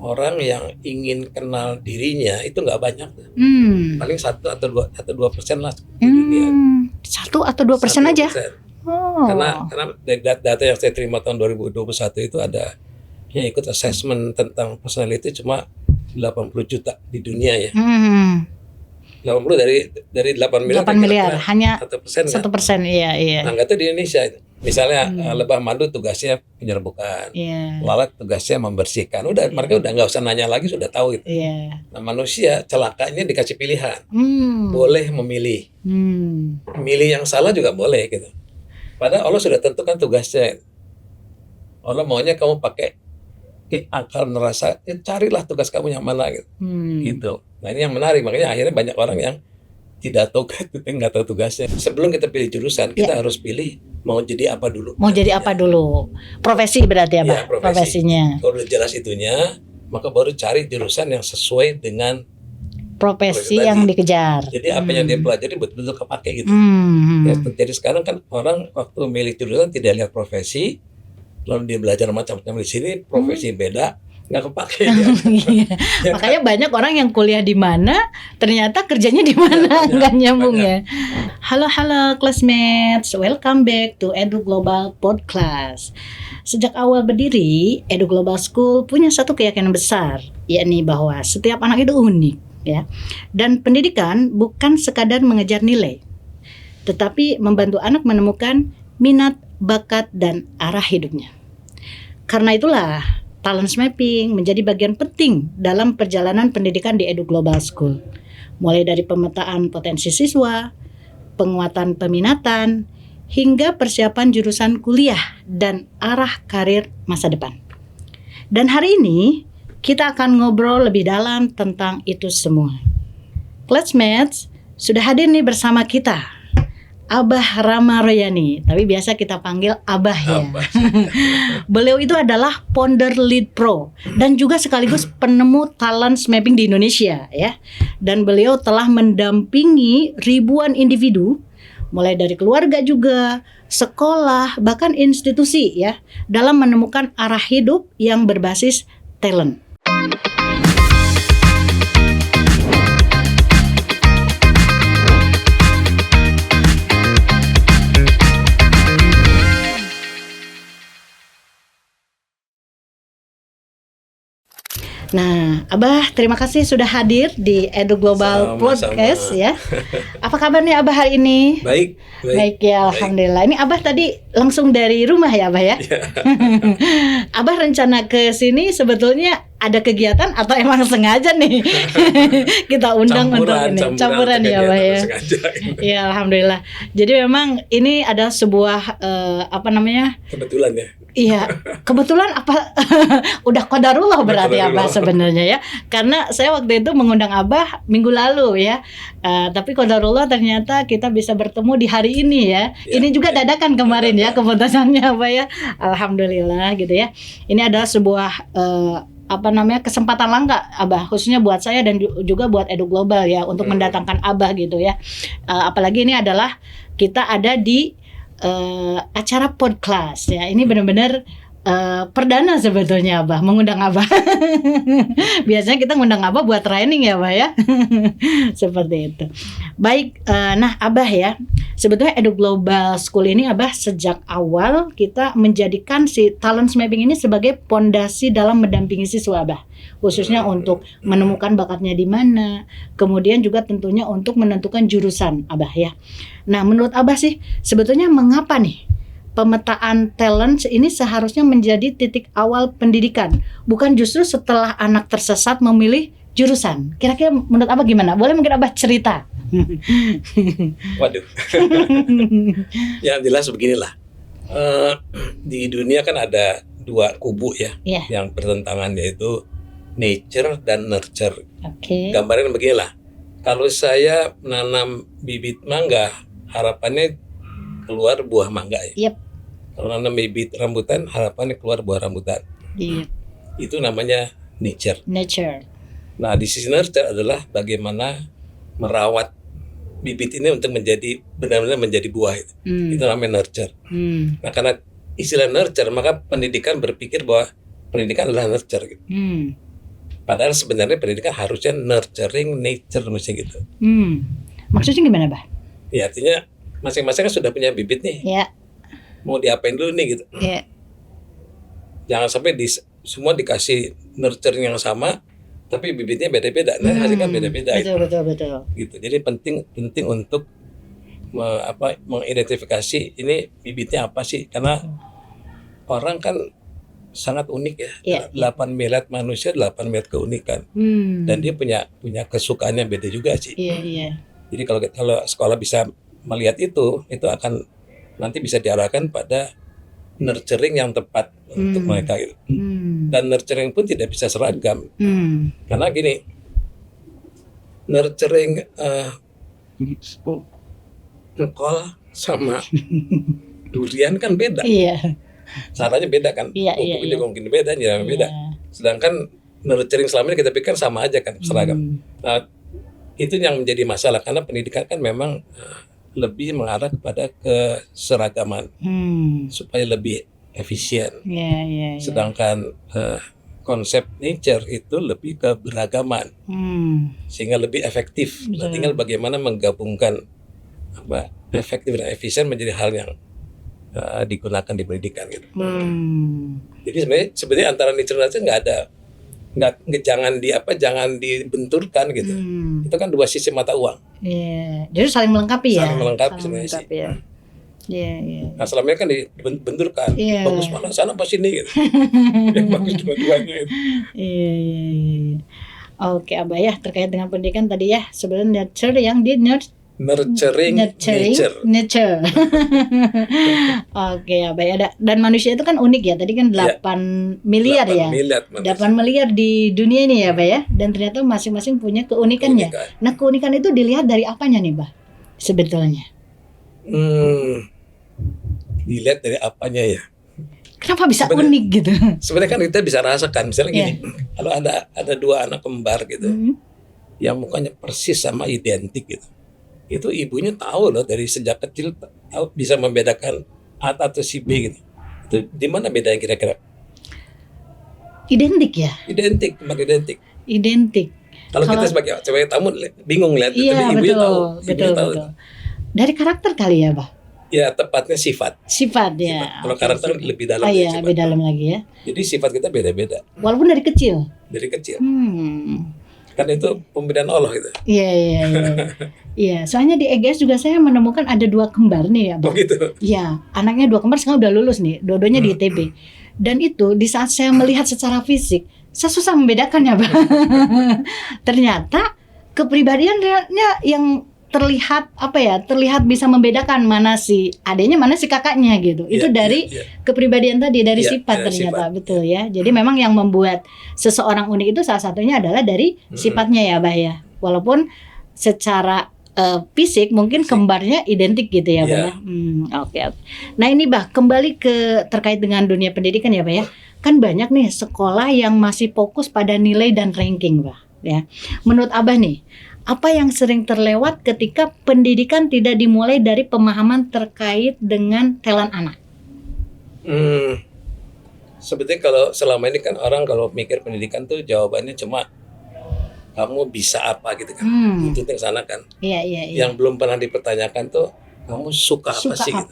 orang yang ingin kenal dirinya itu nggak banyak. Paling 1 atau 2% lah di dunia. 1 atau 2% aja. 1%. Oh. Karena dari data yang saya terima tahun 2021 itu ada yang ikut assessment tentang personality cuma 80 juta di dunia ya. 80 dari 8 miliar. 8 miliar hanya 1%. 1%, iya. Nah, nggak tahu di Indonesia itu. Misalnya lebah madu tugasnya penyerbukan, lalat tugasnya membersihkan. Udah mereka udah nggak usah nanya lagi, sudah tahu itu. Nah, manusia celakanya dikasih pilihan, boleh memilih, milih yang salah juga boleh gitu. Padahal Allah sudah tentukan tugasnya. Allah maunya kamu pakai akal nerasa, carilah tugas kamu yang mana gitu. Gitu. Nah ini yang menarik, makanya akhirnya banyak orang yang tidak tahu nggak tahu tugasnya. Sebelum kita pilih jurusan, kita harus pilih mau jadi apa dulu. Mau jadi apa dulu? Profesi berarti ya, Pak? Profesinya. Kalau udah jelas itunya, maka baru cari jurusan yang sesuai dengan profesi yang dikejar. Jadi apa yang dia pelajari betul-betul kepake gitu. Ya, jadi sekarang kan orang waktu milih jurusan tidak lihat profesi, lalu dia belajar macam-macam di sini, profesi beda, nggak kepake. Makanya banyak orang yang kuliah di mana, ternyata kerjanya di mana, nggak nyambung ya. Halo classmates, welcome back to Edu Global Podcast. Sejak awal berdiri, Edu Global School punya satu keyakinan besar, yakni bahwa setiap anak itu unik, ya. Dan pendidikan bukan sekadar mengejar nilai, tetapi membantu anak menemukan minat, bakat, dan arah hidupnya. Karena itulah talent mapping menjadi bagian penting dalam perjalanan pendidikan di Edu Global School. Mulai dari pemetaan potensi siswa, penguatan peminatan, hingga persiapan jurusan kuliah dan arah karir masa depan. Dan hari ini kita akan ngobrol lebih dalam tentang itu semua. Classmates, sudah hadir nih bersama kita Abah Rama Royani, tapi biasa kita panggil Abah ya. Beliau itu adalah founder Lead Pro dan juga sekaligus penemu talent mapping di Indonesia ya. Dan beliau telah mendampingi ribuan individu, mulai dari keluarga juga, sekolah, bahkan institusi ya, dalam menemukan arah hidup yang berbasis talent. Nah, Abah, terima kasih sudah hadir di Edu Global Podcast ya. Apa kabarnya Abah hari ini? Baik ya, alhamdulillah. Ini Abah tadi langsung dari rumah ya, Abah ya? Abah rencana ke sini sebetulnya ada kegiatan atau emang sengaja nih kita undang untuk ini campuran ya, Abah ya? Ya, alhamdulillah. Jadi memang ini adalah sebuah kebetulan ya. Iya, kebetulan udah qadarullah berarti Abah sebenarnya ya. Karena saya waktu itu mengundang Abah minggu lalu ya. Tapi qadarullah ternyata kita bisa bertemu di hari ini ya. Ini juga dadakan kemarin ya keputusannya Abah ya. Alhamdulillah gitu ya. Ini adalah sebuah kesempatan langka Abah, khususnya buat saya dan juga buat Edu Global ya, untuk mendatangkan Abah gitu ya. Apalagi ini adalah kita ada di acara podcast ya. Ini benar-benar perdana sebetulnya Abah, mengundang Abah. Biasanya kita ngundang Abah buat training ya Abah ya. Seperti itu. Baik, nah Abah ya, sebetulnya Edu Global School ini Abah sejak awal kita menjadikan si talent mapping ini sebagai pondasi dalam mendampingi siswa Abah, khususnya untuk menemukan bakatnya di mana, kemudian juga tentunya untuk menentukan jurusan Abah ya. Nah, menurut Abah sih sebetulnya mengapa nih pemetaan talent ini seharusnya menjadi titik awal pendidikan, bukan justru setelah anak tersesat memilih jurusan? Kira-kira menurut Abah gimana? Boleh mungkin Abah cerita? Waduh. Yang jelas beginilah. Di dunia kan ada dua kubu ya, yang bertentangan, yaitu nature dan nurture. Gambaran beginilah. Kalau saya menanam bibit mangga, harapannya keluar buah mangga ya. Kalau nanam bibit rambutan, harapannya keluar buah rambutan. Itu namanya nature. Nah, di sisi nurture adalah bagaimana merawat bibit ini untuk menjadi benar-benar menjadi buah itu. Itu namanya nurture. Nah, karena istilah nurture, maka pendidikan berpikir bahwa pendidikan adalah nurture gitu. Padahal sebenarnya pendidikan harusnya nurturing nature misalnya gitu. Maksudnya gimana, Bah? Ya artinya masing-masing kan sudah punya bibit nih. Ya. Mau diapain dulu nih gitu. Ya. Jangan sampai semua dikasih nurturing yang sama, tapi bibitnya beda-beda. Nah, hasilnya beda-beda. Betul. Gitu. Jadi penting untuk mengidentifikasi ini bibitnya apa sih? Karena orang kan sangat unik ya. 8 miliar manusia, 8 miliar keunikan. Dan dia punya kesukaannya beda juga sih. Iya. Jadi kalau sekolah bisa melihat itu akan nanti bisa diarahkan pada nurturing yang tepat untuk mereka gitu. Dan nurturing pun tidak bisa seragam. Karena gini, nurturing engkol sama durian kan beda. Iya. Caranya beda kan. Pupuknya juga mungkin beda, nyiranya beda. Sedangkan nurturing selama ini kita pikir sama aja kan, seragam. Nah, itu yang menjadi masalah karena pendidikan kan memang lebih mengarah kepada keseragaman supaya lebih efisien. Sedangkan konsep nature itu lebih ke beragaman sehingga lebih efektif. Nah, tinggal bagaimana menggabungkan efektif dan efisien menjadi hal yang digunakan di pendidikan gitu. Jadi sebenarnya antara nature dan nature jangan dibenturkan gitu. Itu kan dua sisi mata uang. Iya. Jadi saling melengkapi ya. Saling melengkapi sebenarnya sih. Iya. Nah, selama ini kan dibenturkan. Bagus mana sana pas sini gitu. Yang bagus dua-duanya itu. Iya. Oke, Abah ya, terkait dengan pendidikan tadi ya, sebenarnya nurture yang di nurturing nature. Oke, Abah ya. Dan manusia itu kan unik ya. Tadi kan 8 miliar ya. 8 miliar di dunia ini ya, Abah ya. Dan ternyata masing-masing punya keunikannya. Nah, keunikan itu dilihat dari apanya nih, Bah? Sebetulnya. Dilihat dari apanya ya. Kenapa bisa unik gitu? Sebenarnya kan kita bisa rasakan misalnya gini, kalau ada dua anak kembar gitu, yang mukanya persis sama identik gitu, itu ibunya tahu loh dari sejak kecil tahu bisa membedakan A atau si B gitu. Itu di mana bedanya kira-kira? Identik ya? Identik. Kalau kita sebagai tamu bingung lihat itu, tapi ibunya tahu. Betul. Dari karakter kali ya, Bah? Ya, tepatnya sifat ya. Kalau karakter lebih dalam. Lebih dalam lagi ya. Jadi sifat kita beda-beda. Walaupun dari kecil. Kan itu pemberian Allah gitu. Iya, soalnya di EGS juga saya menemukan ada 2 kembar nih ya, Bang. Oh gitu. Iya, anaknya 2 kembar sekarang udah lulus nih, dua-duanya di ITB. Dan itu di saat saya melihat secara fisik, saya susah membedakannya, Bang. Ternyata kepribadiannya yang terlihat bisa membedakan mana si adanya mana si kakaknya gitu. Itu dari kepribadian tadi, dari sifat ternyata. Betul ya. Jadi memang yang membuat seseorang unik itu salah satunya adalah dari sifatnya ya, Bah ya. Walaupun secara fisik mungkin kembarnya identik gitu ya, Bah ya. Oke. Nah, ini Bah, kembali ke terkait dengan dunia pendidikan ya, Bah ya. Kan banyak nih sekolah yang masih fokus pada nilai dan ranking, Bah ya. Menurut Abah nih, apa yang sering terlewat ketika pendidikan tidak dimulai dari pemahaman terkait dengan talent anak? Sebetulnya kalau selama ini kan orang kalau mikir pendidikan tuh jawabannya cuma kamu bisa apa gitu kan, itu ke sana kan. Iya. Yang belum pernah dipertanyakan tuh kamu suka apa sih? Gitu.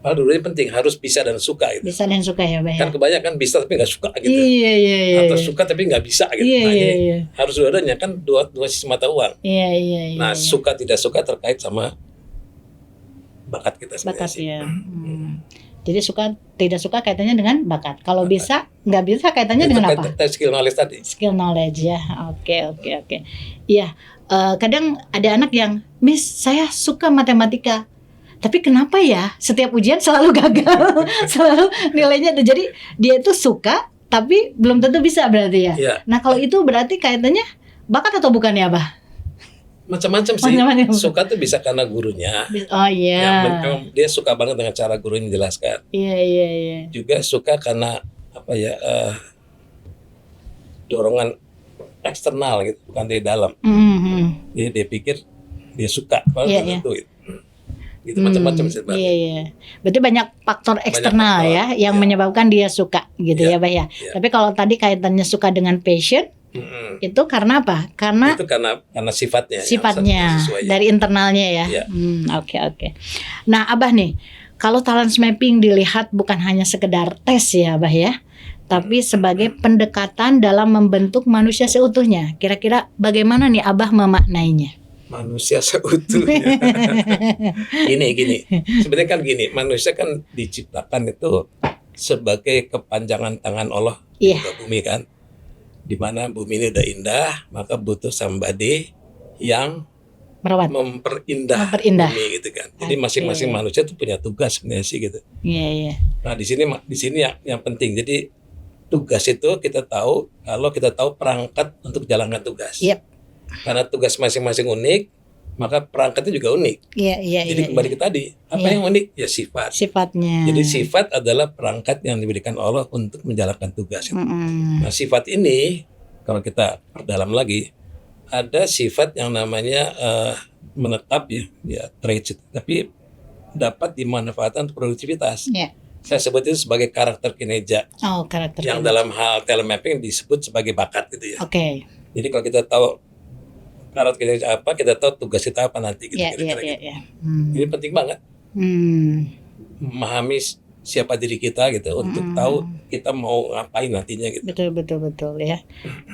Padahal dulunya penting harus bisa dan suka gitu. Bisa dan suka ya, Bah ya. Kan kebanyakan bisa tapi nggak suka gitu. Iya. Atau suka tapi nggak bisa gitu. Iya. Harus dua-duanya kan dua sisi mata uang. Iya. Nah, suka tidak suka terkait sama bakat kita sebenarnya. Bakat ya. Jadi suka tidak suka kaitannya dengan bakat. Kalau bisa nggak bisa kaitannya dengan apa? Skill knowledge tadi. Skill knowledge ya. Oke. Iya. Kadang ada anak yang, Miss, saya suka matematika. Tapi kenapa ya setiap ujian selalu gagal, selalu nilainya. Jadi dia itu suka tapi belum tentu bisa berarti ya. Nah, kalau itu berarti kaitannya bakat atau bukan ya, Bah? Macam-macam sih. Suka tuh bisa karena gurunya. Oh iya. Memang dia suka banget dengan cara gurunya menjelaskan. Iya. Juga suka karena dorongan eksternal gitu, bukan dari dalam. Jadi dia pikir dia suka, padahal tentu itu. gitu, macam-macam sebabnya. Iya. Berarti banyak faktor eksternal yang menyebabkan dia suka gitu ya, Bah ya. Tapi kalau tadi kaitannya suka dengan passion, itu karena apa? Karena sifatnya dari internalnya ya. Oke. Nah, Abah nih, kalau talent mapping dilihat bukan hanya sekedar tes ya, Abah ya, tapi sebagai pendekatan dalam membentuk manusia seutuhnya. Kira-kira bagaimana nih Abah memaknainya? Manusia seutuhnya. Gini. Sebenarnya kan gini, manusia kan diciptakan itu sebagai kepanjangan tangan Allah di bumi kan. Di mana bumi ini udah indah, maka butuh somebody yang memperindah bumi gitu kan. Jadi masing-masing manusia tuh punya tugas sebenarnya sih gitu. Iya. Nah, di sini yang penting. Jadi tugas itu kita tahu kalau kita tahu perangkat untuk jalankan tugas. Karena tugas masing-masing unik, maka perangkatnya juga unik. Jadi kembali ke tadi, apa yang unik? Ya sifatnya. Jadi sifat adalah perangkat yang diberikan Allah untuk menjalankan tugas. Nah, sifat ini kalau kita perdalam lagi, ada sifat yang namanya menetap ya traits, tapi dapat dimanfaatkan untuk produktivitas. Saya sebut itu sebagai karakter kinerja. Yang dalam hal telemapping disebut sebagai bakat gitu ya. Jadi kalau kita tahu karakter kinerja apa, kita tahu tugas kita apa nanti gitu. Ini penting banget. Memahami siapa diri kita gitu untuk tahu kita mau ngapain nantinya gitu. Betul ya.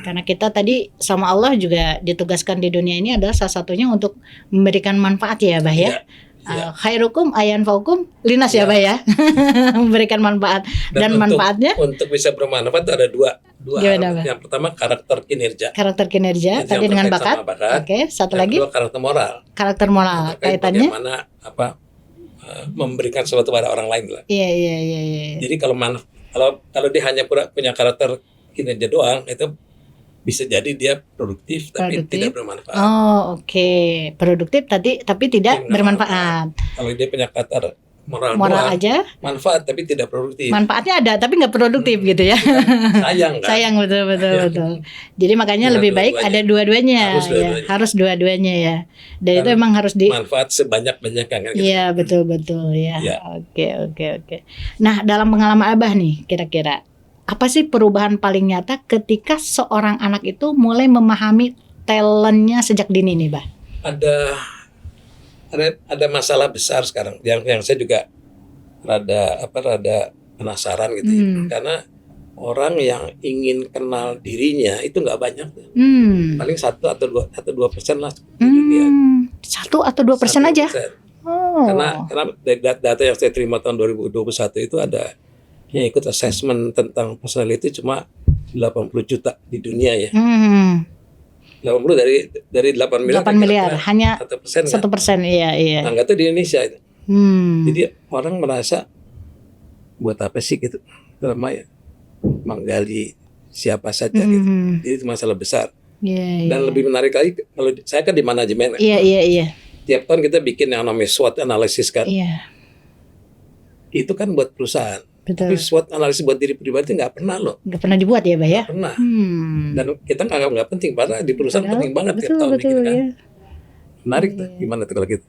Karena kita tadi sama Allah juga ditugaskan di dunia ini adalah salah satunya untuk memberikan manfaat ya, Bah ya. Khairukum ayanfaukum linas ya, Bah ya. Memberikan manfaat dan manfaatnya untuk bisa bermanfaat ada dua hal. Yang pertama karakter kinerja tadi dengan bakat. Satu lagi karakter moral kaitannya bagaimana memberikan sesuatu pada orang lain lah. Iya. Jadi kalau dia hanya punya karakter kinerja doang, itu bisa jadi dia produktif tapi tidak bermanfaat. Produktif tapi tidak bermanfaat. Kalau dia punya karakter moral doang, aja manfaat tapi tidak produktif. Manfaatnya ada tapi nggak produktif gitu ya. Sayang kan? Sayang betul. Jadi makanya lebih baik ada dua-duanya. Harus dua-duanya ya. Dan itu emang harus manfaat sebanyak-banyaknya kan gitu. Iya, betul ya. Oke. Nah, dalam pengalaman Abah nih kira-kira apa sih perubahan paling nyata ketika seorang anak itu mulai memahami talentnya sejak dini nih, Bah? Ada masalah besar sekarang yang saya juga rada penasaran gitu ya. Karena orang yang ingin kenal dirinya itu nggak banyak. Paling 1 atau 2% lah di dunia. 1 atau 2% aja. Karena dari data yang saya terima tahun 2021 itu ada yang ikut assessment tentang personality cuma 80 juta di dunia ya. 80 dari 8 miliar hanya 1%. Iya. Nah, nggak tahu di Indonesia itu. Jadi orang merasa buat apa sih gitu, ya menggali siapa saja gitu. Jadi itu masalah besar. Dan lebih menarik lagi kalau saya kan di manajemen. Iya. Tiap tahun kita bikin yang namanya SWOT analysis kan. Itu kan buat perusahaan. Tapi SWOT analisis buat diri pribadi nggak pernah loh. Nggak pernah dibuat ya, Bah ya? Nggak pernah. Dan kita nggak penting, padahal di perusahaan penting banget tiap tahun bikin kan. Menarik tuh, gimana tuh kalau gitu?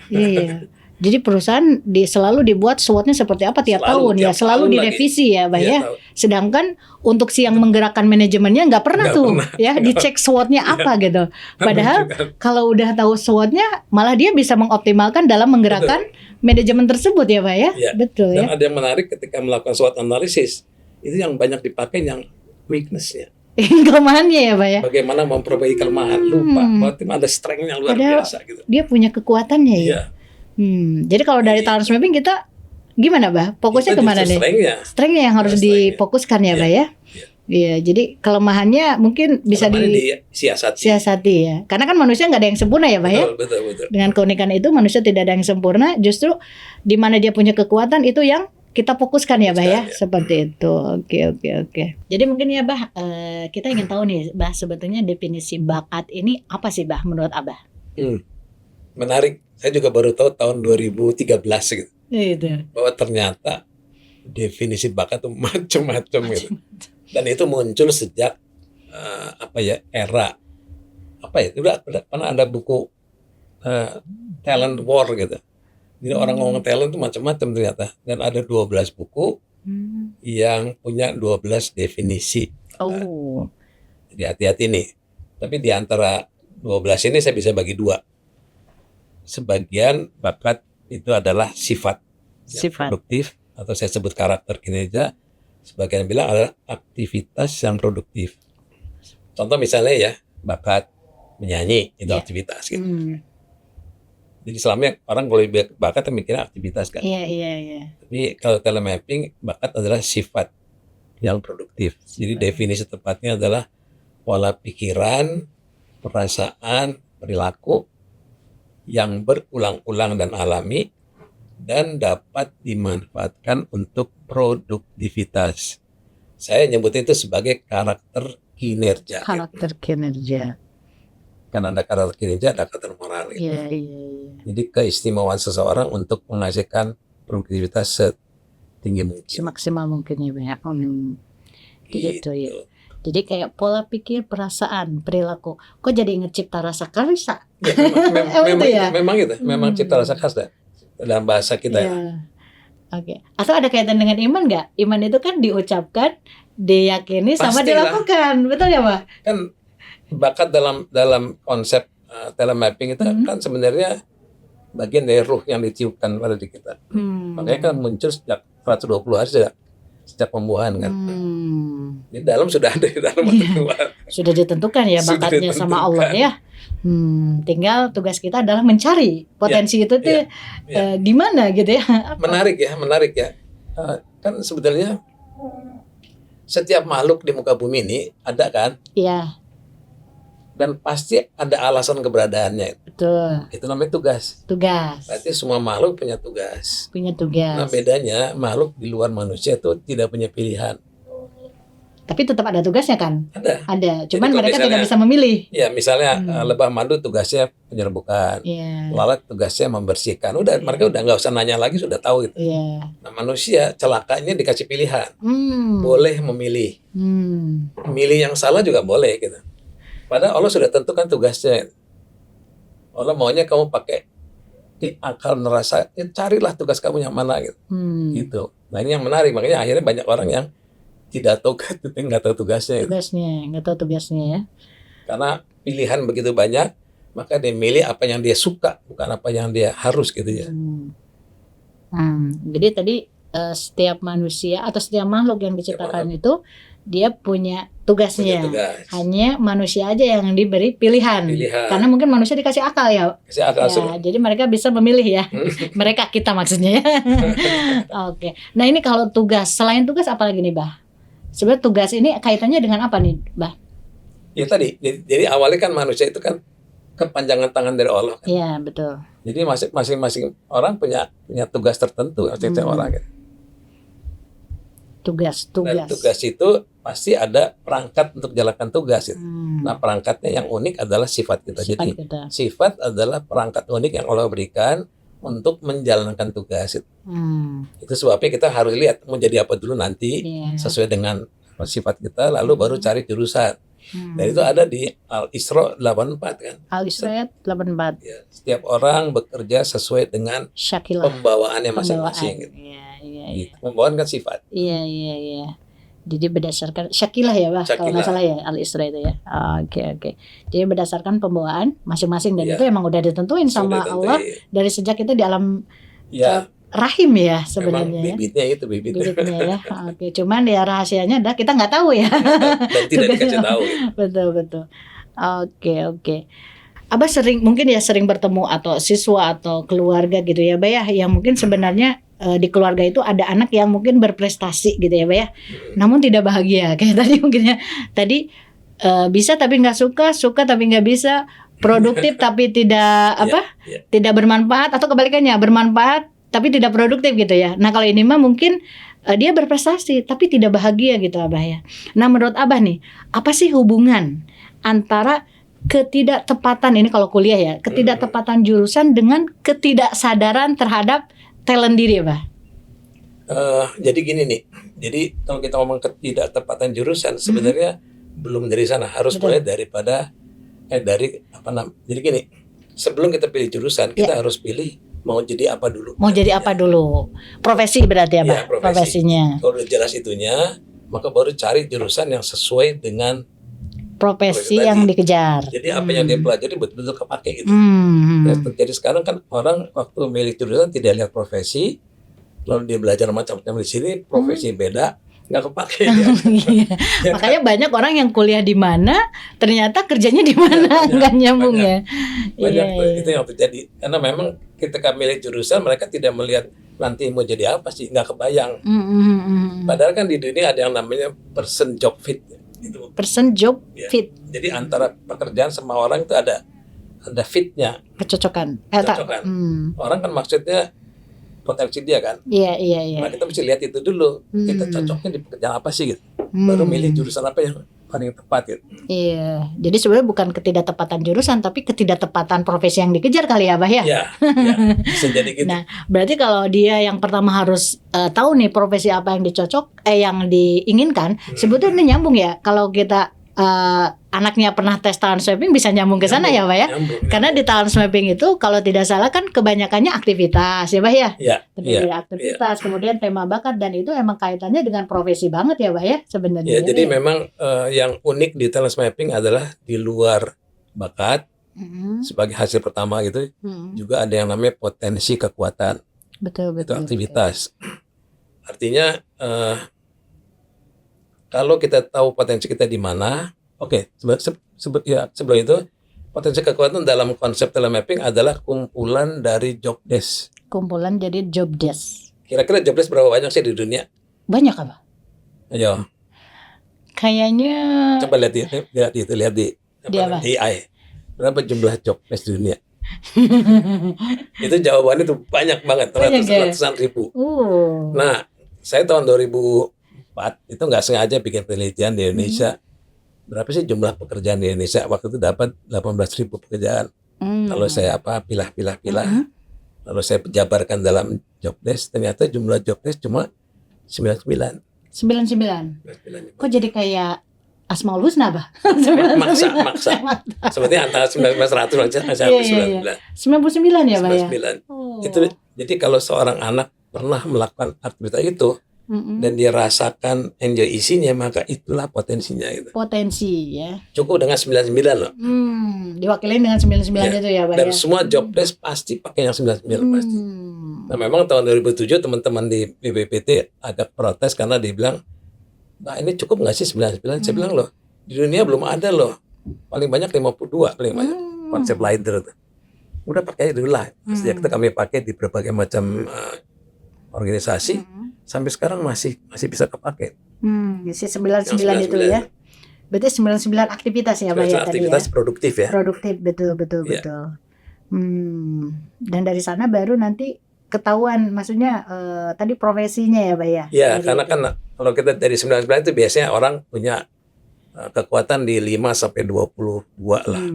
Iya. Jadi perusahaan selalu dibuat SWOT-nya seperti apa tiap tahun ya, selalu direvisi ya, Bah ya. Sedangkan untuk si yang menggerakkan manajemennya nggak pernah dicek SWOT-nya apa gitu. Padahal kalau udah tahu SWOT-nya, malah dia bisa mengoptimalkan dalam menggerakkan manajemen tersebut ya, Pak ya. Betul. Dan ada yang menarik ketika melakukan SWOT analisis, itu yang banyak dipakai yang weakness-nya. Kelemahannya ya, Pak ya. Bagaimana memperbaiki kelemahan, lupa. Berarti ada strength-nya luar biasa gitu. Dia punya kekuatannya ya. Jadi kalau dari talent mapping kita gimana, Bah? Fokusnya kemana nih? Strength-nya yang harus difokuskan ya, Pak ya. Iya, jadi kelemahannya mungkin bisa disiasati ya. Karena kan manusia nggak ada yang sempurna ya, Pak ya. Betul. Dengan keunikan itu manusia tidak ada yang sempurna. Justru di mana dia punya kekuatan itu yang kita fokuskan ya, Bah ya. Seperti itu. Oke. Jadi mungkin ya, Bah, kita ingin tahu nih, Bah, sebetulnya definisi bakat ini apa sih, Bah, menurut Abah? Menarik. Saya juga baru tahu tahun 2013 gitu. Itu. Bahwa ternyata definisi bakat itu macam-macam gitu. Dan itu muncul sejak era udah pernah ada buku talent war gitu. Jadi orang ngomong talent itu macam-macam ternyata. Dan ada 12 buku yang punya 12 definisi. Oh. Jadi hati-hati nih. Tapi di antara 12 ini saya bisa bagi 2. Sebagian bakat itu adalah sifat yang produktif, atau saya sebut karakter kinerja. Sebagian bilang adalah aktivitas yang produktif. Contoh misalnya ya, bakat menyanyi itu aktivitas gitu. Jadi selama orang kalau bakat mikirnya aktivitas kan. Iya. Tapi kalau telemapping, bakat adalah sifat yang produktif. Jadi definisi tepatnya adalah pola pikiran, perasaan, perilaku yang berulang-ulang dan alami dan dapat dimanfaatkan untuk produktivitas. Saya nyebutnya itu sebagai karakter kinerja. Karakter kinerja. Kan ada karakter kinerja, ada karakter moral. Iya. Jadi keistimewaan seseorang untuk menghasilkan produktivitas setinggi mungkin. Semaksimal mungkin ya. Gitu ya. Jadi kayak pola pikir, perasaan, perilaku. Kok jadi inget cipta rasa karsa? Ya, memang itu. Memang cipta rasa karsa dalam bahasa kita. Oke. Atau ada kaitan dengan iman nggak? Iman itu kan diucapkan, diyakini, sama dilakukan. Betul ya, Pak? Kan bakat dalam konsep telemapping itu kan sebenarnya bagian dari ruh yang ditiupkan pada diri kita. Makanya kan muncul sejak 120 hari sejak pembuahan kan. Di dalam sudah ada di dalam sudah ditentukan ya bakatnya sama Allah ya. Tinggal tugas kita adalah mencari potensi itu tuh di mana gitu ya. Menarik ya. Kan sebenarnya setiap makhluk di muka bumi ini ada kan? Iya. Dan pasti ada alasan keberadaannya. Betul. Itu namanya tugas. Berarti semua makhluk punya tugas. Nah bedanya makhluk di luar manusia itu tidak punya pilihan. Tapi tetap ada tugasnya kan? Ada. Cuman jadi, mereka tidak bisa memilih. Ya misalnya lebah madu tugasnya penyerbukan. Lalat tugasnya membersihkan. Udah mereka udah nggak usah nanya lagi, sudah tahu gitu. Nah manusia celakanya dikasih pilihan. Boleh memilih. Milih yang salah juga boleh gitu. Padahal Allah sudah tentukan tugasnya. Allah maunya kamu pakai di akal nerasa, carilah tugas kamu yang mana gitu. Gitu. Nah ini yang menarik, makanya akhirnya banyak orang yang tidak tahu nggak tahu tugasnya. Nggak tahu tugasnya ya. Karena pilihan begitu banyak, maka dia milih apa yang dia suka, bukan apa yang dia harus gitu ya. Jadi tadi setiap manusia atau setiap makhluk yang diciptakan itu dia punya tugasnya. Hanya manusia aja yang diberi pilihan. Karena mungkin manusia dikasih akal ya. Jadi mereka bisa memilih ya. Mereka, kita maksudnya ya. Oke. Nah ini kalau tugas, selain tugas apa lagi nih, Bah? Sebenarnya tugas ini kaitannya dengan apa nih, Bah? Ya tadi, jadi awalnya kan manusia itu kan kepanjangan tangan dari Allah kan. Iya, betul. Jadi masing-masing orang punya tugas tertentu setiap orang kan. Tugas. Dan tugas itu pasti ada perangkat untuk jalankan tugas itu. Nah perangkatnya yang unik adalah sifat kita. Jadi sifat adalah perangkat unik yang Allah berikan untuk menjalankan tugas itu. Itu sebabnya kita harus lihat mau jadi apa dulu nanti sesuai dengan sifat kita, lalu baru cari jurusan. Dan itu ada di Al-Isra 84 kan. Al-Isra 84. Ya, setiap orang bekerja sesuai dengan pembawaannya masing-masing. Gitu. Gitu. Pembawaan kan sifat. Iya. Jadi berdasarkan syakilah ya, Pak. Kalau nggak salah ya Al-Isra itu ya. Oke. Jadi berdasarkan pembawaan masing-masing dan itu emang udah ditentuin sama Allah dari sejak kita di alam rahim ya sebenarnya. Bibitnya ya. Oke. Cuman ya rahasianya dah kita nggak tahu ya. Dan tidak dikasih tahu. Betul. Oke. Abah mungkin sering bertemu atau siswa atau keluarga gitu ya, Bah ya, yang mungkin sebenarnya di keluarga itu ada anak yang mungkin berprestasi gitu ya, Bah ya, namun tidak bahagia kayak tadi mungkin ya. Tadi bisa tapi nggak suka tapi nggak bisa, produktif tapi tidak tidak bermanfaat, atau kebalikannya bermanfaat tapi tidak produktif gitu ya. Nah kalau ini mah mungkin dia berprestasi tapi tidak bahagia gitu, Abah ya. Nah menurut Abah nih, apa sih hubungan antara ketidaktepatan ini kalau kuliah ya, ketidaktepatan jurusan dengan ketidaksadaran terhadap talent diri, Pak? Jadi gini nih, jadi kalau kita ngomong ketidaktepatan jurusan sebenarnya belum dari sana, harus mulai dari apa namanya? Jadi gini, sebelum kita pilih jurusan kita harus pilih mau jadi apa dulu. Mau jadi apa dulu? Profesi berarti ya, Pak? Profesinya. Kalau udah jelas itunya, maka baru cari jurusan yang sesuai dengan profesi yang dikejar. Jadi apa yang dia pelajari betul-betul kepake gitu. Jadi sekarang kan orang waktu milih jurusan tidak lihat profesi, lalu dia belajar macam-macam di sini, profesi beda, nggak kepake. Makanya banyak orang yang kuliah di mana, ternyata kerjanya di mana, nggak nyambung ya. Banyak itu yang terjadi. Karena memang ketika milih jurusan mereka tidak melihat nanti mau jadi apa sih, nggak kebayang. Padahal kan di dunia ada yang namanya person job fit. Gitu. Person job fit. Jadi antara pekerjaan sama orang itu ada fitnya. Kecocokan. Orang kan maksudnya potensi dia kan. Iya. Nah kita mesti lihat itu dulu. Kita cocoknya di pekerjaan apa sih gitu. Baru milih jurusan apa yang paling tepat gitu. Iya. Jadi sebenarnya bukan ketidaktepatan jurusan, tapi ketidaktepatan profesi yang dikejar kali ya, Bah ya. Iya. Bisa jadi gitu. Nah, berarti kalau dia yang pertama harus tahu nih profesi apa yang yang diinginkan, sebetulnya nyambung ya. Kalau kita anaknya pernah tes talent swapping bisa nyambung ke sana ya, Pak ya. Karena di talent swapping itu kalau tidak salah kan kebanyakannya aktivitas ya, Pak ya. Iya. Aktivitas, kemudian tema bakat, dan itu emang kaitannya dengan profesi banget ya, Pak ya sebenarnya. Ya, jadi memang yang unik di talent swapping adalah di luar bakat sebagai hasil pertama gitu, juga ada yang namanya potensi kekuatan. Betul. Itu aktivitas. Artinya kalau kita tahu potensi kita di mana, sebelum itu potensi kekuatan dalam konsep telemapping adalah kumpulan dari job desk. Kumpulan jadi job desk. Kira-kira job desk berapa banyak sih di dunia? Banyak apa? Ayo. Kayaknya. Coba lihat di AI. Berapa jumlah job desk di dunia? Itu jawabannya tuh banyak banget, ratusan ribu. Nah, saya tahun 2004 itu nggak sengaja bikin penelitian di Indonesia. Berapa sih jumlah pekerjaan di Indonesia? Waktu itu dapat 18.000 pekerjaan. Kalau saya pilah, lalu saya jabarkan dalam job desk, ternyata jumlah job desk cuma 99. 99. Kok jadi kayak Asmaul Husna, Bah? Maksa. Sepertinya antara 1900 sampai 99. 99 ya, Bah ya? 99. Itu jadi kalau seorang anak pernah melakukan aktivitas itu, dan dia rasakan enjoy isinya, maka itulah potensinya gitu. Potensi ya. Cukup dengan 99 loh. Diwakilin dengan 99 itu ya, Pak. Dan semua job desk pasti pakai yang 99 pasti. Nah, memang tahun 2007 teman-teman di BPPT agak protes karena dia bilang, "Nah, ini cukup nggak sih 99?" Saya bilang loh, di dunia belum ada loh. Paling banyak 52 paling banyak konsep leader itu. Udah pakai dulu lah. Sejak itu kami pakai di berbagai macam organisasi. Sampai sekarang masih bisa kepake. Si 99 itu ya. Berarti 99 aktivitas ya, Pak ya, tadi ya. Aktivitas produktif ya. Produktif, betul. Dan dari sana baru nanti ketahuan, maksudnya tadi profesinya ya, Pak ya. Iya, karena kan kalau kita dari 99 itu biasanya orang punya kekuatan di 5 sampai 22 lah.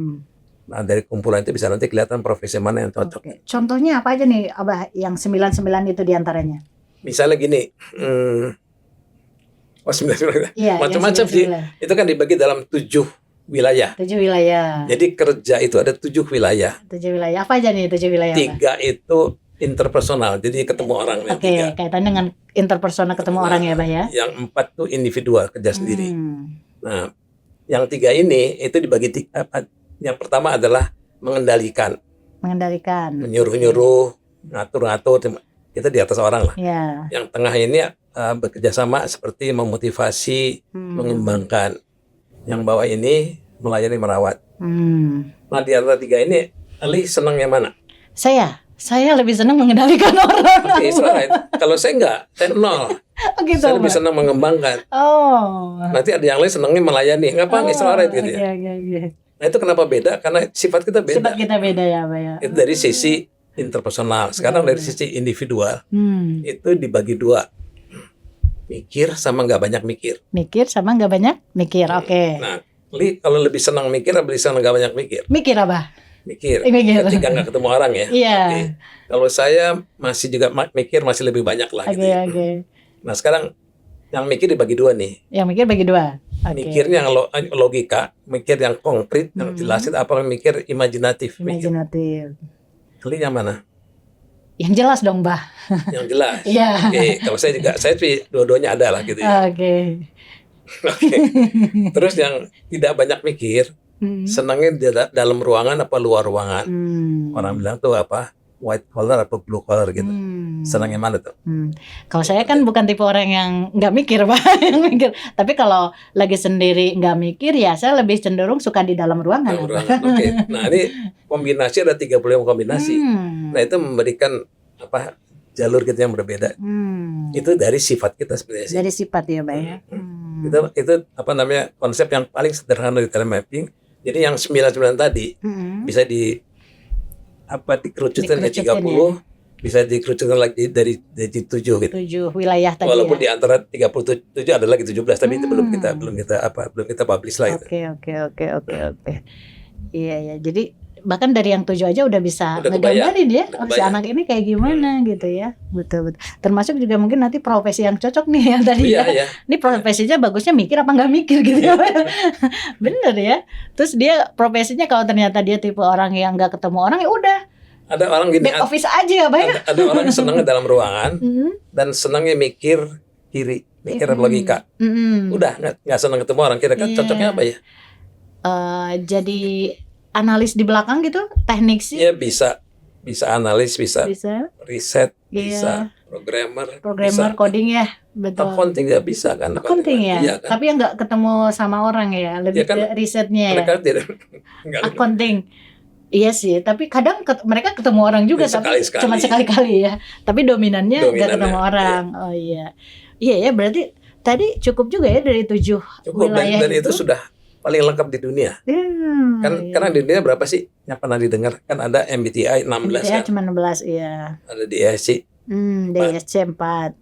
Nah, dari kumpulan itu bisa nanti kelihatan profesi mana yang cocok. Contohnya apa aja nih, Abah, yang 99 itu diantaranya? Misalnya gini, 99 macam-macam sih. Itu kan dibagi dalam 7 wilayah. 7 wilayah. Jadi kerja itu ada 7 wilayah. 7 wilayah. Apa aja nih 7 wilayah? 3 itu interpersonal, jadi ketemu orang. Oke, kaitannya dengan interpersonal, ketemu orang ya, Bah ya. Yang 4 tuh individual, kerja sendiri. Nah, yang 3 ini itu dibagi yang pertama adalah mengendalikan. Menyuruh-nyuruh, ngatur-ngatur. Kita di atas orang lah. Yang tengah ini bekerja sama seperti memotivasi, mengembangkan. Yang bawah ini melayani, merawat. Nah, di antara 3 ini, Ali senang yang mana? Saya lebih senang mengendalikan orang. Oke, kalau saya enggak, saya 0. Gitu, saya lebih senang mengembangkan. Nanti ada yang lain senangnya melayani. Ngapain Israel gitu ya. Nah, itu kenapa beda? Karena sifat kita beda. Sifat kita beda ya, Pak ya. Itu dari sisi interpersonal. Sekarang dari sisi individual, itu dibagi 2. Mikir sama nggak banyak mikir. Oke. Nah, kalau lebih senang mikir, lebih senang nggak banyak mikir. Mikir apa? Mikir. Ketika nggak ketemu orang ya. Iya. Kalau saya masih juga mikir, masih lebih banyak lah. Gitu. Nah, sekarang yang mikir dibagi 2 nih. Yang mikir bagi 2. Mikirnya yang logika, mikir yang konkret, yang jelasin, apa mikir imajinatif. Imajinatif. Kali yang mana? Yang jelas dong, Mbah. Yang jelas. Iya. Oke, kalau saya juga, saya dua-duanya ada lah gitu ya. Oke. Oke. Terus yang tidak banyak mikir, senangnya di dalam ruangan apa luar ruangan? Orang bilang tuh apa? White collar atau blue collar gitu. Senangnya mana tuh? Kalau saya kan bukan tipe orang yang nggak mikir, Pak. Yang mikir. Tapi kalau lagi sendiri nggak mikir, ya saya lebih cenderung suka di dalam ruangan. Dalam ruangan. Oke. Nah, ini kombinasi ada 35 kombinasi. Nah, itu memberikan apa? Jalur kita yang berbeda. Itu dari sifat kita sebenarnya. Dari sifat ya, Pak ya. Itu apa namanya? Konsep yang paling sederhana di talent mapping. Jadi yang 99 tadi bisa dikerucutkan ke 30, ya? Bisa dikerucutkan lagi dari 7 gitu. 7 wilayah tadi. Walaupun ya? di antara 37 ada lagi 17, tapi itu belum kita publish lah itu. Oke. Iya. Jadi bahkan dari yang 7 aja udah bisa ngegambarin ya, si anak ini kayak gimana gitu ya. Betul. Termasuk juga mungkin nanti profesi yang cocok nih ya tadi. Iya. Ini profesinya bagusnya mikir apa nggak mikir gitu ya. Bener ya. Terus dia profesinya kalau ternyata dia tipe orang yang nggak ketemu orang, ya udah. Ada orang gini. Back office aja ya, Pak ya. Ada orang yang senangnya dalam ruangan dan senangnya mikir logika. Udah nggak senang ketemu orang. Kira-kira cocoknya apa ya? Jadi analis di belakang gitu, teknik sih. Ya bisa analis, bisa riset, bisa programmer, bisa coding ya, betul. Accounting ya bisa kan? Accounting ya, iya, kan? Tapi yang nggak ketemu sama orang ya, lebih kan, ke risetnya ya. Accounting, iya sih. Tapi kadang mereka ketemu orang juga, tapi cuma sekali-kali ya. Tapi dominannya nggak ketemu orang. Iya. Oh iya ya, berarti tadi cukup juga ya dari 7 wilayah dan itu sudah paling lengkap di dunia. Karena di dunia berapa sih yang pernah didengar? Kan ada MBTI 16 MBTI kan? cuma 16, iya. Ada DSC. DSC 4.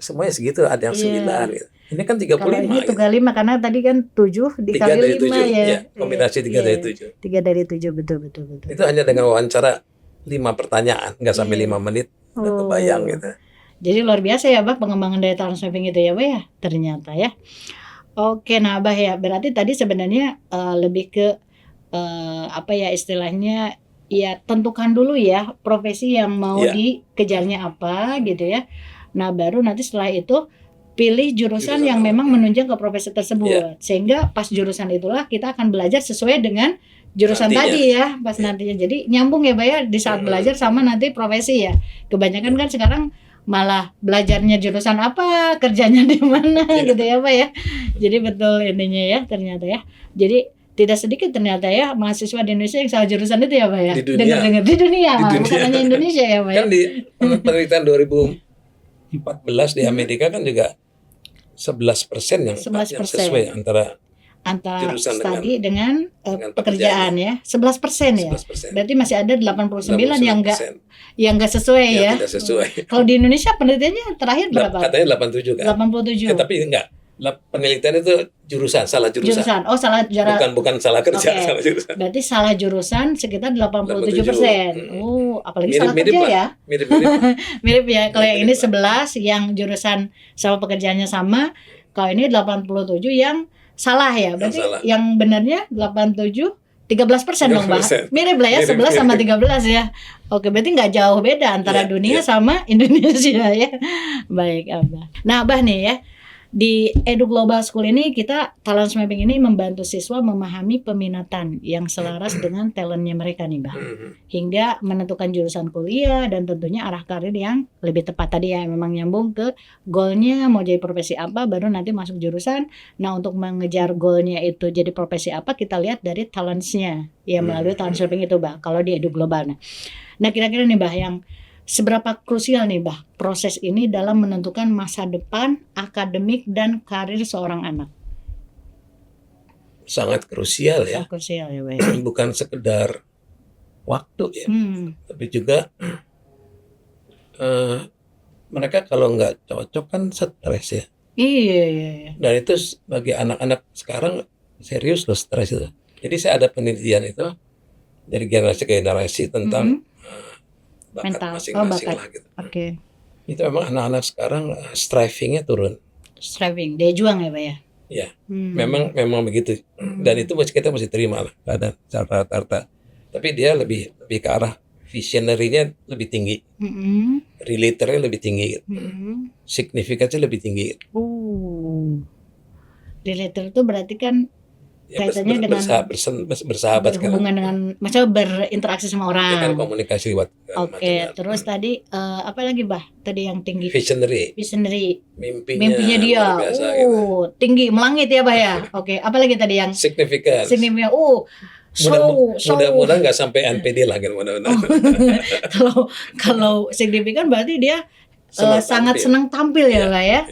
Semuanya segitu, ada yang 9 gitu. Ini kan 35. Kalau ini 35 gitu. Karena tadi kan 7 dikali 5 ya. Kombinasi 3 dari 7. 3 dari 7, betul. Itu hanya dengan wawancara 5 pertanyaan, nggak sampai 5 menit. Udah kebayang gitu. Jadi luar biasa ya, Bah, pengembangan daya talent mapping itu ya, Bah ya. Ternyata ya. Oke, nah Abah ya, berarti tadi sebenarnya lebih ke apa ya istilahnya, ya tentukan dulu ya profesi yang mau dikejarnya apa gitu ya. Nah baru nanti setelah itu pilih jurusan yang memang menunjang ke profesi tersebut, sehingga pas jurusan itulah kita akan belajar sesuai dengan jurusan tadi ya, pas nantinya. Jadi nyambung ya, Mbak ya, di saat belajar sama nanti profesi ya. Kebanyakan kan sekarang malah belajarnya jurusan apa, kerjanya di mana gitu ya, Pak ya. Jadi betul ininya ya ternyata ya. Jadi tidak sedikit ternyata ya mahasiswa di Indonesia yang salah jurusan itu ya, Pak ya. Dengar di dunia, bukan hanya Indonesia ya, Pak ya. Kan di penelitian 2014 di Amerika kan juga 11% yang sesuai antara studi dengan pekerjaan ya. 11% ya. 11%. Berarti masih ada 89 yang enggak sesuai ya. Tidak sesuai. Kalau di Indonesia penelitiannya terakhir berapa? Katanya 87 kan. 87. Tapi enggak. Penelitian itu salah jurusan. Oh, salah jurusan. Bukan salah kerja, salah jurusan. Berarti salah jurusan sekitar 87%. Oh, apalagi salah kerja ya. Mirip-mirip. Mirip ya. Kalau yang ini 11 yang jurusan sama pekerjaannya sama, kalau ini 87 yang salah ya. Berarti yang benarnya 87 13% dong, Mbak. Mirip lah ya, 11 sama 13 ya. Oke, berarti nggak jauh beda antara dunia sama Indonesia ya. Baik, Abah. Nah, Abah nih ya, di Edu Global School ini kita talent mapping ini membantu siswa memahami peminatan yang selaras dengan talentnya mereka nih, Mbak. Hingga menentukan jurusan kuliah dan tentunya arah karir yang lebih tepat tadi ya, memang nyambung ke goalnya mau jadi profesi apa, baru nanti masuk jurusan. Nah, untuk mengejar goalnya itu jadi profesi apa, kita lihat dari talentsnya ya melalui talent mapping itu, Mbak. Kalau di Edu Global. Nah, kira-kira nih, Mbak, yang seberapa krusial nih, Bah, proses ini dalam menentukan masa depan akademik dan karir seorang anak? Sangat krusial ya. Sangat krusial ya, Bah. Bukan sekedar waktu ya, tapi juga mereka kalau nggak cocok kan stres ya. Iya. Dan itu bagi anak-anak sekarang serius loh stres itu. Jadi saya ada penelitian itu dari generasi ke generasi tentang bakat masing-masing lah gitu. Oke. Itu memang anak-anak sekarang striving-nya turun. Striving, dia juang ya, Pak ya? Ya, memang begitu. Dan itu kita mesti terima lah keadaan secara rata-rata. Tapi dia lebih ke arah visionary-nya lebih tinggi, relator-nya lebih tinggi, signifikannya lebih tinggi. Relator itu berarti kan kaitannya dengan bersahabat berhubungan dengan, maksudnya berinteraksi sama orang. Dengan komunikasi buat. Oke, terus tadi apa lagi Bah? Tadi yang tinggi. Visionary. Mimpinya dia. Biasa, gitu. Tinggi, melangit ya Bah ya. Oke, apa lagi tadi yang signifikan. Mudah-mudahan nggak sampai NPD lah gitu. Kalau signifikan berarti dia sangat senang tampil ya Bah ya.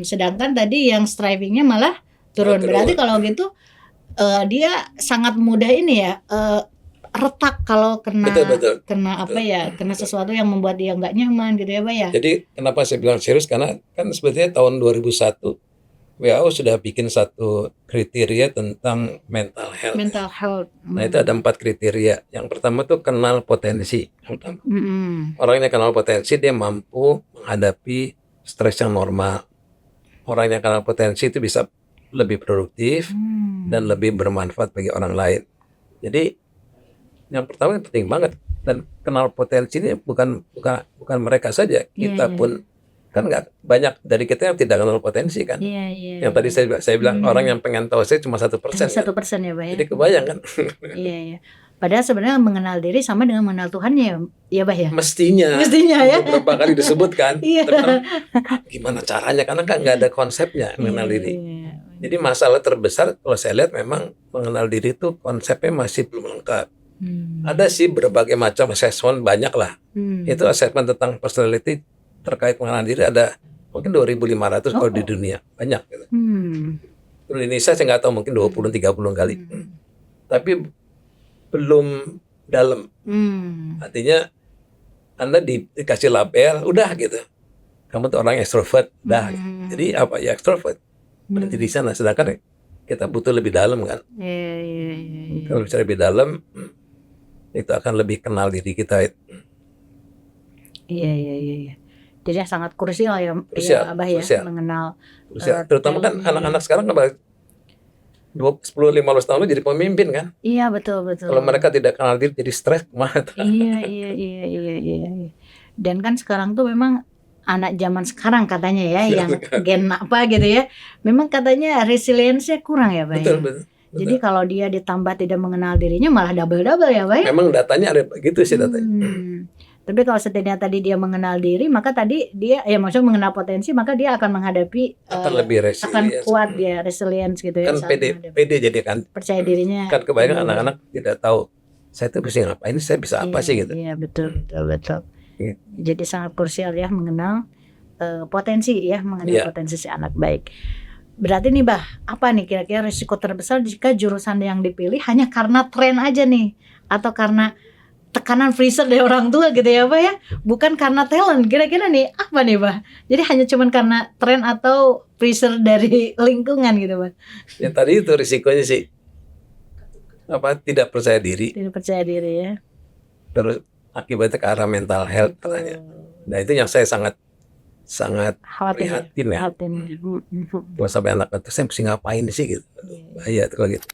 Sedangkan tadi yang strivingnya malah turun. Berarti kalau gitu dia sangat mudah ini ya, retak kalau kena kena sesuatu yang membuat dia nggak nyaman gitu ya Pak ya. Jadi kenapa saya bilang serius, karena kan sebetulnya tahun 2001 WHO sudah bikin satu kriteria tentang mental health. Nah itu ada 4 kriteria. Yang pertama tuh kenal potensi. Orang yang kenal potensi dia mampu menghadapi stres yang normal. Orang yang kenal potensi itu bisa lebih produktif dan lebih bermanfaat bagi orang lain. Jadi yang pertama penting banget, dan kenal potensi ini bukan mereka saja, kita pun kan nggak banyak dari kita yang tidak kenal potensi kan. Yang tadi saya bilang orang yang pengen tahu saya cuma 1%. 1% ya Pak ya. Jadi kebayang kan. Iya. Padahal sebenarnya mengenal diri sama dengan mengenal Tuhan ya Bah ya. Mestinya ya. Beberapa kali disebutkan. Gimana caranya? Karena kan nggak ada konsepnya mengenal diri. Jadi masalah terbesar kalau saya lihat memang mengenal diri itu konsepnya masih belum lengkap. Ada sih berbagai macam assessment, banyak lah. Itu assessment tentang personality terkait mengenal diri ada mungkin 2.500 kalau di dunia, banyak gitu. Di Indonesia saya nggak tahu, mungkin 20-30 kali. Tapi belum dalam. Artinya Anda dikasih label, udah gitu. Kamu tuh orang extrovert, dah. Jadi apa ya extrovert? Berarti di sana, sedangkan kita butuh lebih dalam kan. Kalau bisa lebih dalam, itu akan lebih kenal diri kita. Iya. Jadi sangat krusial ya Abah ya, mengenal. Terutama kan anak-anak sekarang kan 10-15 tahun lalu jadi pemimpin kan. Iya betul. Kalau mereka tidak kenal diri jadi stres kemana? Iya. Dan kan sekarang tuh memang anak zaman sekarang katanya ya, yang gen apa gitu ya, memang katanya resiliensinya kurang ya Pak. Betul. Jadi kalau dia ditambah tidak mengenal dirinya malah double ya Pak. Memang datanya ada begitu sih datanya. Tapi kalau setidaknya tadi dia mengenal diri, maka tadi dia maksudnya mengenal potensi, maka dia akan menghadapi lebih resilient, akan kuat dia, resilience gitu ya. Kan pede jadi kan. Percaya dirinya. Kan kebanyakan anak-anak tidak tahu saya tuh bisa ngapain, saya bisa apa sih gitu. Iya betul. Jadi sangat krusial ya mengenal potensi ya, mengenal potensi si anak. Baik. Berarti nih Bah, apa nih kira-kira risiko terbesar jika jurusan yang dipilih hanya karena tren aja nih, atau karena tekanan freezer dari orang tua gitu ya Bah ya, bukan karena talent. Kira-kira nih apa nih Bah? Jadi hanya cuman karena tren atau freezer dari lingkungan gitu Bah? Ya tadi itu risikonya sih tidak percaya diri. Tidak percaya diri ya. Terus akibatnya ke arah mental health katanya. Nah itu yang saya sangat prihatin ya. Kalau sampai anak itu saya mesti ngapain sih gitu. Bahaya kalau gitu.